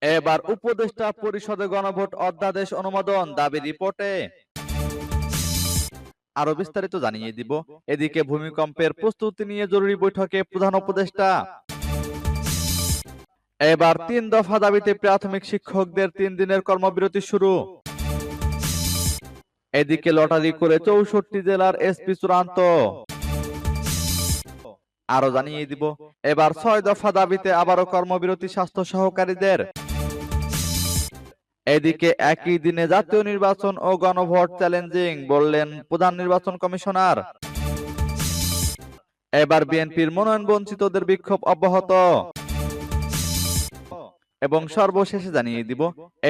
এবার উপদেষ্টা পরিষদে গণভোট অধ্যাদেশ অনুমোদন দাবি রিপোর্টে। আরো বিস্তারিত জানিয়ে দিব। এদিকে ভূমিকম্পের প্রস্তুতি নিয়ে জরুরি বৈঠকে প্রধান উপদেষ্টা। এবার 3 দফা দাবিতে প্রাথমিক শিক্ষকদের 3 দিনের কর্মবিরতি শুরু। এদিকে লটারি করে 64 জেলার এসপি চূড়ান্ত। আরো জানিয়ে দিব। এবার 6 দফা দাবিতে আবারও কর্মবিরতি স্বাস্থ্য সহকারীদের। এদিকে একই দিনে জাতীয় নির্বাচন ও গণভোট চ্যালেঞ্জিং বললেন প্রধান নির্বাচন কমিশনার। এবার বিএনপির মনোনয়ন বঞ্চিতদের বিক্ষোভ অব্যাহত। এবং সর্বশেষে জানিয়ে দিব।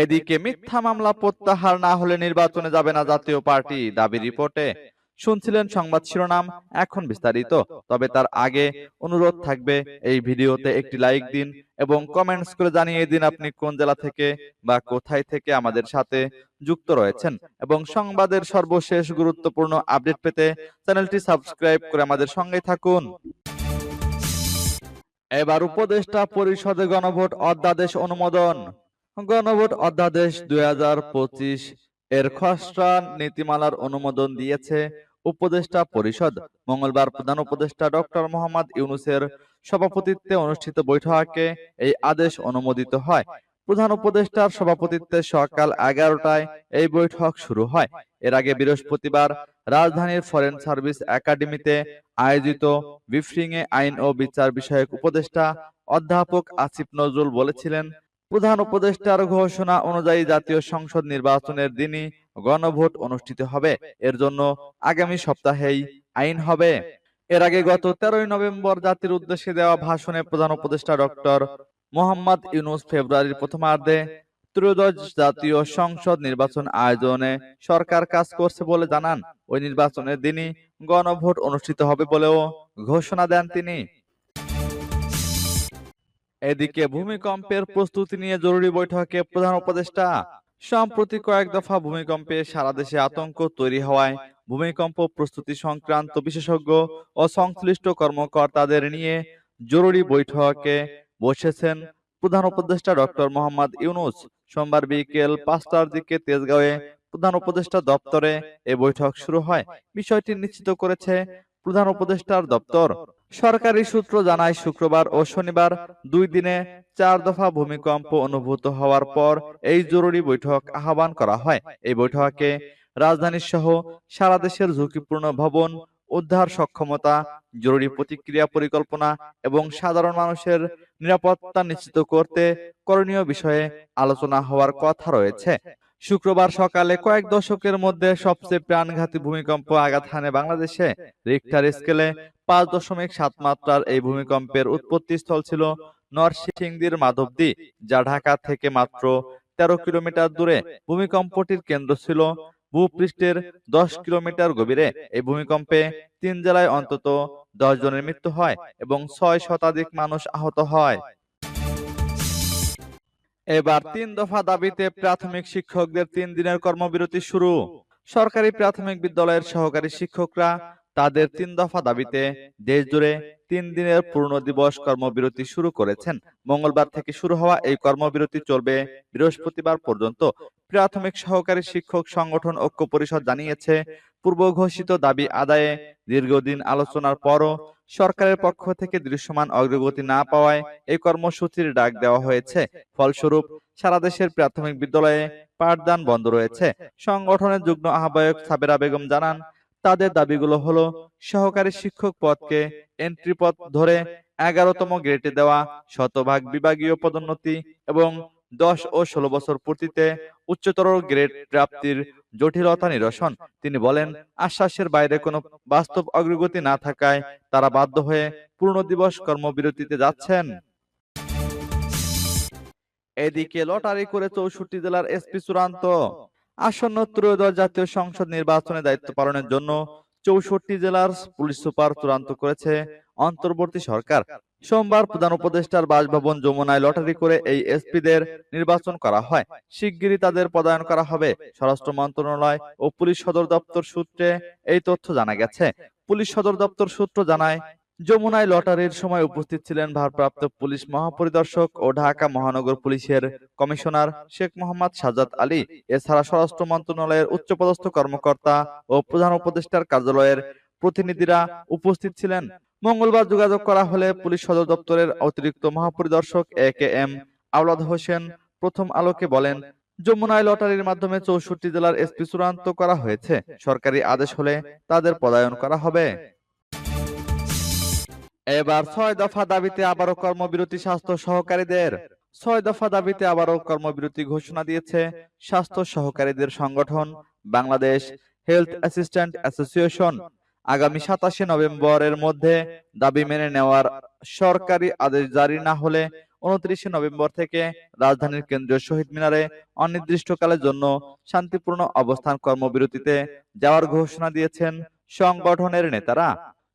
এদিকে মিথ্যা মামলা প্রত্যাহার না হলে নির্বাচনে যাবে না জাতীয় পার্টি দাবি রিপোর্টে। শুনছিলেন সংবাদ শিরোনাম, এখন বিস্তারিত। তবে তার আগে অনুরোধ থাকবে এই ভিডিওতে একটি লাইক দিন এবং কমেন্টস করে জানিয়ে দিন আপনি কোন জেলা থেকে বা কোথায় থেকে আমাদের সাথে যুক্ত রয়েছেন। এবং সংবাদের সর্বশেষ গুরুত্বপূর্ণ আপডেট পেতে চ্যানেলটি সাবস্ক্রাইব করে আমাদের সঙ্গে থাকুন। এবার উপদেষ্টা পরিষদে গণভোট অধ্যাদেশ অনুমোদন। গণভোট অধ্যাদেশ 2025 এর খসড়া নীতিমালার অনুমোদন দিয়েছে উপদেষ্টা পরিষদ। মঙ্গলবার প্রধান উপদেষ্টা ডক্টর মোহাম্মদ ইউনূসের সভাপতিত্বে অনুষ্ঠিত বৈঠকে এই আদেশ অনুমোদিত হয়। প্রধান উপদেষ্টার সভাপতিত্বে সকাল 11টায় এই বৈঠক শুরু হয়। এর আগে বৃহস্পতিবার রাজধানীর ফরেন সার্ভিস একাডেমিতে আয়োজিত ব্রিফিংয়ে আইন ও বিচার বিষয়ক উপদেষ্টা অধ্যাপক আসিফ নজরুল বলেছিলেন, প্রধান উপদেষ্টার ঘোষণা অনুযায়ী জাতীয় সংসদ নির্বাচনের দিনই গণভোট অনুষ্ঠিত হবে। এর জন্য আগামী সপ্তাহেই আইন হবে। এর আগে গত 13ই নভেম্বর জাতির উদ্দেশ্যে দেওয়া ভাষণে প্রধান উপদেষ্টা ডক্টর মোহাম্মদ ইউনূস ফেব্রুয়ারির প্রথমার্ধে ত্রয়োদশ জাতীয় সংসদ নির্বাচন আয়োজনে সরকার কাজ করছে বলে জানান। ওই নির্বাচনের দিনই গণভোট অনুষ্ঠিত হবে বলেও ঘোষণা দেন তিনি। এদিকে ভূমিকম্পের প্রস্তুতি নিয়ে জরুরি বৈঠকে প্রধান উপদেষ্টা। সম্প্রতি কয়েক দফা ভূমিকম্পে সারা দেশে আতঙ্ক তৈরি হওয়ায় ভূমিকম্প প্রস্তুতি সংক্রান্ত বিশেষজ্ঞ ও সংশ্লিষ্ট কর্মকর্তাদের নিয়ে জরুরি বৈঠকে বসেছেন প্রধান উপদেষ্টা ডক্টর মোহাম্মদ ইউনূস। সোমবার বিকেল 5টার দিকে তেজগাঁওয়ে প্রধান উপদেষ্টা দপ্তরে এ বৈঠক শুরু হয়। বিষয়টি নিশ্চিত করেছে প্রধান উপদেষ্টার দপ্তর। সরকারি সূত্র জানায়, শুক্রবার ও শনিবার 2 দিনে 4 দফা ভূমিকম্প অনুভূত হওয়ার পর এই জরুরি বৈঠক আহ্বান করা হয়। এই বৈঠকে রাজধানী সহ সারা দেশের ঝুঁকিপূর্ণ ভবন উদ্ধার সক্ষমতা, জরুরি প্রতিক্রিয়া পরিকল্পনা এবং সাধারণ মানুষের নিরাপত্তা নিশ্চিত করতে করণীয় বিষয়ে আলোচনা হওয়ার কথা রয়েছে। শুক্রবার সকালে কয়েক দশকের মধ্যে সবচেয়ে প্রাণঘাতী ভূমিকম্প আঘাত হানে বাংলাদেশে। রিক্টার স্কেলে 5.7 মাত্রার এই ভূমিকম্পের উৎপত্তিস্থল ছিল নরসিংদীর মাধবদী, যা ঢাকা থেকে মাত্র 13 কিলোমিটার দূরে। ভূমিকম্পটির কেন্দ্র ছিল ভূপৃষ্ঠের 10 কিলোমিটার গভীরে। এই ভূমিকম্পে 3 জেলায় অন্তত 10 জনের মৃত্যু হয় এবং 6 শতাধিক মানুষ আহত হয়। এবার 3 দফা দাবিতে প্রাথমিক শিক্ষকদের 3 দিনের কর্মবিরতি শুরু। সরকারি প্রাথমিক বিদ্যালয়ের সহকারী শিক্ষকরা তাদের 3 দফা দাবিতে দেশজুড়ে 3 দিনের পূর্ণ দিবস কর্মবিরতি শুরু করেছেন। মঙ্গলবার থেকে শুরু হওয়া এই কর্মবিরতি চলবে বৃহস্পতিবার পর্যন্ত। প্রাথমিক সহকারী শিক্ষক সংগঠন ঐক্য পরিষদ জানিয়েছে, পূর্ব ঘোষিত দাবি আদায়ে দীর্ঘদিন আলোচনার পরও সরকারের পক্ষ থেকে দৃশ্যমান অগ্রগতি না পাওয়ায় এই কর্মসূচির ডাক দেওয়া হয়েছে। ফলস্বরূপ সারা দেশের প্রাথমিক বিদ্যালয়ে পাঠদান বন্ধ রয়েছে। সংগঠনের যুগ্ম আহ্বায়ক সাবেরা বেগম জানান, তাদের দাবিগুলো হলো সহকারী শিক্ষক পদকে এন্ট্রি পদ ধরে 11তম গ্রেডে দেওয়া, শতভাগ বিভাগীয় পদোন্নতি এবং 10 ও 16 বছর পূর্তিতে উচ্চতর গ্রেড প্রাপ্তির জটিলতা নিরসন। তিনি বলেন, আশ্বাসের বাইরে কোনো বাস্তব অগ্রগতি না থাকায় তারা বাধ্য হয়ে পূর্ণ দিবস কর্মবিরতিতে যাচ্ছেন। এদিকে লটারি করে 64 জেলার এসপি চূড়ান্ত। আসন্ন ত্রয়োদশ জাতীয় সংসদ নির্বাচনে দায়িত্ব পালনের জন্য 64 জেলার পুলিশ সুপার চূড়ান্ত করেছে অন্তর্বর্তী সরকার। সোমবার প্রধান উপদেষ্টার বাসভবন যমুনায় লটারি করে এই এসপিদের নির্বাচন করা হয়। শিগগিরই তাদের পদায়ন করা হবে। স্বরাষ্ট্র মন্ত্রণালয় ও পুলিশ সদর দপ্তর সূত্রে এই তথ্য জানা গেছে। পুলিশ সদর দপ্তর সূত্র জানায়, যমুনায় লটারির সময় উপস্থিত ছিলেন ভারপ্রাপ্ত পুলিশ মহাপরিদর্শক ও ঢাকা মহানগর পুলিশের কমিশনার শেখ মোহাম্মদ সাজ্জাদ আলী। এছাড়া স্বরাষ্ট্র মন্ত্রণালয়ের উচ্চপদস্থ কর্মকর্তা ও প্রধান উপদেষ্টার কার্যালয়ের প্রতিনিধিরা উপস্থিত ছিলেন। মঙ্গলবার যোগাযোগ করা হলে পুলিশ সদর দপ্তরের অতিরিক্ত মহাপরিদর্শক AKM আওলাদ হোসেন প্রথম আলোকে বলেন, যমুনায় লটারির মাধ্যমে ৬৪ জেলার এসপি চূড়ান্ত করা হয়েছে। সরকারি আদেশ হলে তাদের পদায়ন করা হবে। এবার ৬ দফা দাবিতে আবারও কর্মবিরতি স্বাস্থ্য সহকারীদের। ৬ দফা দাবিতে আবারও কর্মবিরতি ঘোষণা দিয়েছে স্বাস্থ্য সহকারীদের সংগঠন বাংলাদেশ হেলথ অ্যাসিস্ট্যান্ট অ্যাসোসিয়েশন। আগামী ২৭শে নভেম্বরের মধ্যে দাবি মেনে নেওয়ার সরকারি আদেশ জারি না হলে ২৯শে নভেম্বর থেকে রাজধানীর কেন্দ্রীয় শহীদ মিনারে অনির্দিষ্টকালের জন্য শান্তিপূর্ণ অবস্থান কর্মবিরতিতে যাওয়ার ঘোষণা দিয়েছেন সংগঠনের নেতারা।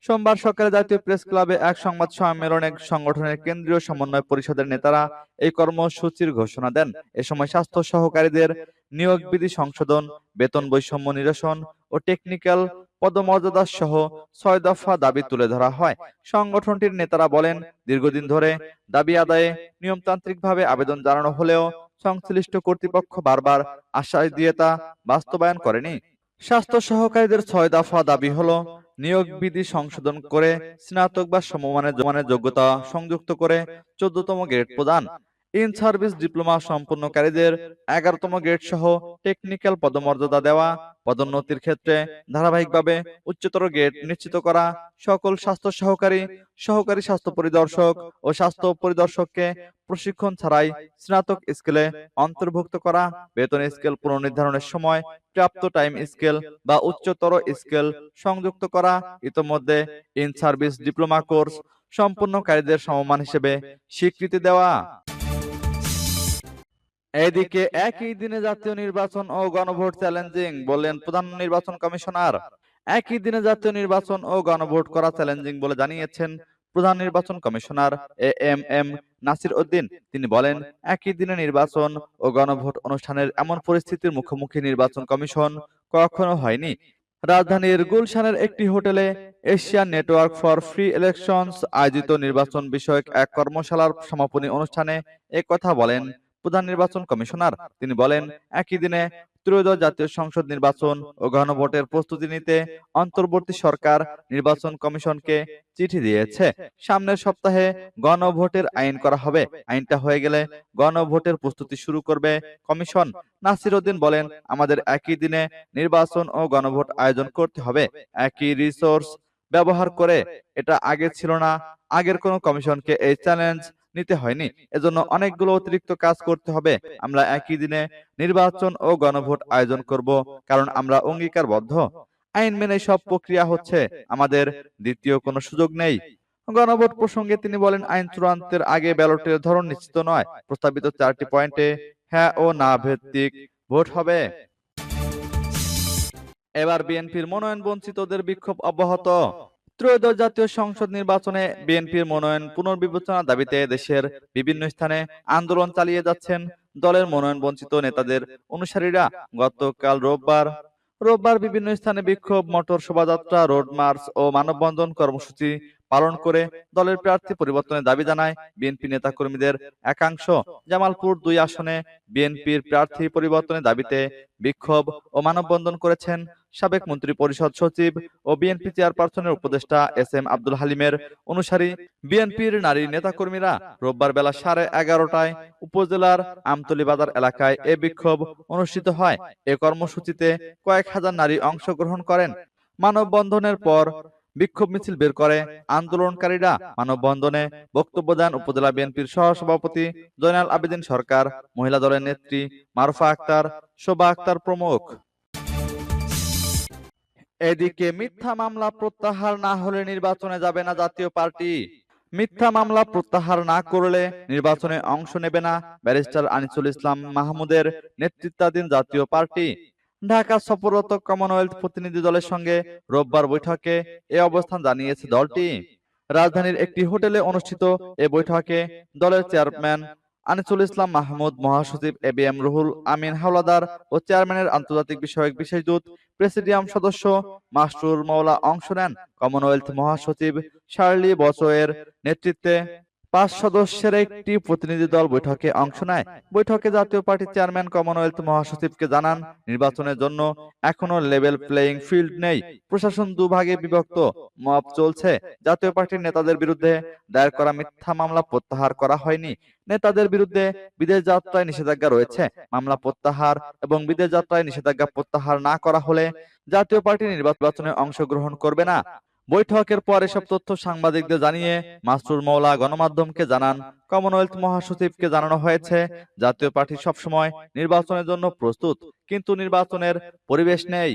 সোমবার সকালে জাতীয় প্রেস ক্লাবে এক সংবাদ সম্মেলনে সংগঠনের কেন্দ্রীয় সমন্বয় পরিষদের নেতারা এই কর্মসূচির ঘোষণা দেন। এ সময় স্বাস্থ্য সহকারীদের নিয়োগ বিধি সংশোধন, বেতন বৈষম্য নিরসন ও টেকনিক্যাল পদমর্যাদা সহ ৬ দফা দাবি তুলে ধরা হয়। সংগঠনটির নেতারা বলেন, দীর্ঘদিন ধরে দাবি আদায়ে নিয়মতান্ত্রিকভাবে আবেদন জানানো হলেও সংশ্লিষ্ট কর্তৃপক্ষ বারবার আশ্বাস দিয়ে তা বাস্তবায়ন করেনি। স্বাস্থ্য সহকারীদের ৬ দফা দাবি হলো, নিয়োগ বিধি সংশোধন করে স্নাতক বা সমমানের যোগ্যতা সংযুক্ত করে ১৪তম গ্রেড প্রদান, ইন সার্ভিস ডিপ্লোমা সম্পন্নকারীদের ১১তম গ্রেড সহ টেকনিক্যাল পদমর্যাদা দেওয়া, পদোন্নতির ক্ষেত্রে ধারাবাহিকভাবে উচ্চতর গ্রেড নিশ্চিত করা, সকল স্বাস্থ্য সহকারী, সহকারী স্বাস্থ্য পরিদর্শক ও স্বাস্থ্য পরিদর্শককে প্রশিক্ষণ ছাড়াই স্নাতক স্কেলে অন্তর্ভুক্ত করা, বেতন স্কেল পুনর্নির্ধারণের সময় প্রাপ্ত টাইম স্কেল বা উচ্চতর স্কেল সংযুক্ত করা, ইতোমধ্যে ইন সার্ভিস ডিপ্লোমা কোর্স সম্পন্নকারীদের সমমান হিসেবে স্বীকৃতি দেওয়া। এদিকে একই দিনে জাতীয় নির্বাচন ও গণভোট চ্যালেঞ্জিং, বললেন প্রধান নির্বাচন কমিশনার। একই দিনে জাতীয় নির্বাচন ও গণভোট করা চ্যালেঞ্জিং বলে জানিয়েছেন প্রধান নির্বাচন কমিশনার AMM নাসির উদ্দিন। তিনি বলেন, একই দিনে নির্বাচন ও গণভোট অনুষ্ঠানের এমন পরিস্থিতির মুখোমুখি নির্বাচন কমিশন কখনো হয়নি। রাজধানীর গুলশানের একটি হোটেলে Asian network for free elections আয়োজিত নির্বাচন বিষয়ক এক কর্মশালার সমাপনী অনুষ্ঠানে একথা বলেন প্রধান নির্বাচন কমিশনার। তিনি বলেন, একই দিনে ত্রয়োদশ জাতীয় সংসদ নির্বাচন ও গণভোটের প্রস্তুতি নিতে অন্তর্বর্তী সরকার নির্বাচন কমিশনকে চিঠি দিয়েছে। সামনের সপ্তাহে গণভোটের আইন করা হবে। আইনটা হয়ে গেলে গণভোটের প্রস্তুতি শুরু করবে কমিশন। নাসির উদ্দিন বলেন, আমাদের একই দিনে নির্বাচন ও গণভোট আয়োজন করতে হবে। একই রিসোর্স ব্যবহার করে, এটা আগে ছিল না। আগের কোনো কমিশনকে এই চ্যালেঞ্জ নিতে হয়নি, এজন্য অনেকগুলো অতিরিক্ত কাজ করতে হবে। আমরা একই দিনে নির্বাচন ও গণভোট আয়োজন করব, কারণ আমরা অঙ্গীকারবদ্ধ। আইন মেনে সব প্রক্রিয়া হচ্ছে, আমাদের দ্বিতীয় কোনো সুযোগ নেই। গণভোট প্রসঙ্গে তিনি বলেন, আইন চূড়ান্তের আগে ব্যালটের ধরন নিশ্চিত নয়। প্রস্তাবিত 4টি পয়েন্টে হ্যাঁ ও না ভিত্তিক ভোট হবে। এবার বিএনপির মনোনয়ন বঞ্চিতদের বিক্ষোভ অব্যাহত। ত্রয়োদশ জাতীয় সংসদ নির্বাচনে বিএনপির মনোনয়ন পুনর্বিবেচনার দাবিতে দেশের বিভিন্ন স্থানে আন্দোলন চালিয়ে যাচ্ছেন দলের মনোনয়ন বঞ্চিত নেতাদের অনুসারীরা। গতকাল রোববার বিভিন্ন স্থানে বিক্ষোভ, মোটর শোভাযাত্রা, রোড মার্চ ও মানববন্ধন কর্মসূচি পালন করে দলের প্রার্থী পরিবর্তনের দাবি জানায় বিএনপি নেতাকর্মীদের একাংশ। জামালপুর ২ আসনে বিএনপির প্রার্থী পরিবর্তনের দাবিতে বিক্ষোভ ও মানববন্ধন করেছেন সাবেক মন্ত্রী পরিষদ সচিব ও বিএনপি চেয়ারপারসনের উপদেষ্টা SM আব্দুল হালিমের অনুসারী বিএনপির নারী নেতাকর্মীরা। রোববার বেলা 11:30টায় উপজেলার আমতলী বাজার এলাকায় এ বিক্ষোভ অনুষ্ঠিত হয়। এ কর্মসূচিতে কয়েক হাজার নারী অংশগ্রহণ করেন। মানববন্ধনের পর বিক্ষোভ মিছিল বের করে আন্দোলনকারীরা। মানববন্ধনে বক্তব্য দেন উপজেলা বিএনপির সহসভাপতি জয়নাল আবেদিন সরকার, মহিলা দলের নেত্রী মারুফা আক্তার, শোভা আক্তার প্রমুখ। এদিকে মিথ্যা মামলা প্রত্যাহার না হলে নির্বাচনে যাবে না জাতীয় পার্টি। মিথ্যা মামলা প্রত্যাহার না করলে নির্বাচনে অংশ নেবে না ব্যারিস্টার আনিসুল ইসলাম মাহমুদের নেতৃত্বাধীন জাতীয় পার্টি। ঢাকা সফররত কমনওয়েলথ প্রতিনিধি দলের সঙ্গে রোববার বৈঠকে এ অবস্থান জানিয়েছে দলটি। রাজধানীর একটি হোটেলে অনুষ্ঠিত এ বৈঠকে দলের চেয়ারম্যান আনিসুল ইসলাম মাহমুদ, মহাসচিব ABM রুহুল আমিন হাওলাদার ও চেয়ারম্যানের আন্তর্জাতিক বিষয়ক বিশেষ দূত প্রেসিডিয়াম সদস্য মাসরুর মওলা অংশ নেন। কমনওয়েলথ মহাসচিব শার্লি বসোয়ের নেতৃত্বে 5 সদস্যের একটি প্রতিনিধি দল বৈঠকে অংশ নেয়। বৈঠকে জাতীয় পার্টির চেয়ারম্যান কমনওয়েলথ মহাসচিবকে জানান, নির্বাচনের জন্য এখনো লেভেল প্লেয়িং ফিল্ড নেই, প্রশাসন দুভাগে বিভক্ত, মব চলছে। জাতীয় পার্টির নেতাদের বিরুদ্ধে দায়ের করা মিথ্যা মামলা প্রত্যাহার করা হয়নি। নেতাদের বিরুদ্ধে বিদেশ যাত্রায় নিষেধাজ্ঞা রয়েছে। মামলা প্রত্যাহার এবং বিদেশ যাত্রায় নিষেধাজ্ঞা প্রত্যাহার না করা হলে জাতীয় পার্টি নির্বাচনে অংশগ্রহণ করবে না। বৈঠকের পর এসব তথ্য সাংবাদিকদের জানিয়ে মাসরুর মওলা গণমাধ্যমকে জানান, কমনওয়েলথ মহাসচিবকে জানানো হয়েছে জাতীয় পার্টি সবসময় নির্বাচনের জন্য প্রস্তুত, কিন্তু নির্বাচনের পরিবেশ নেই।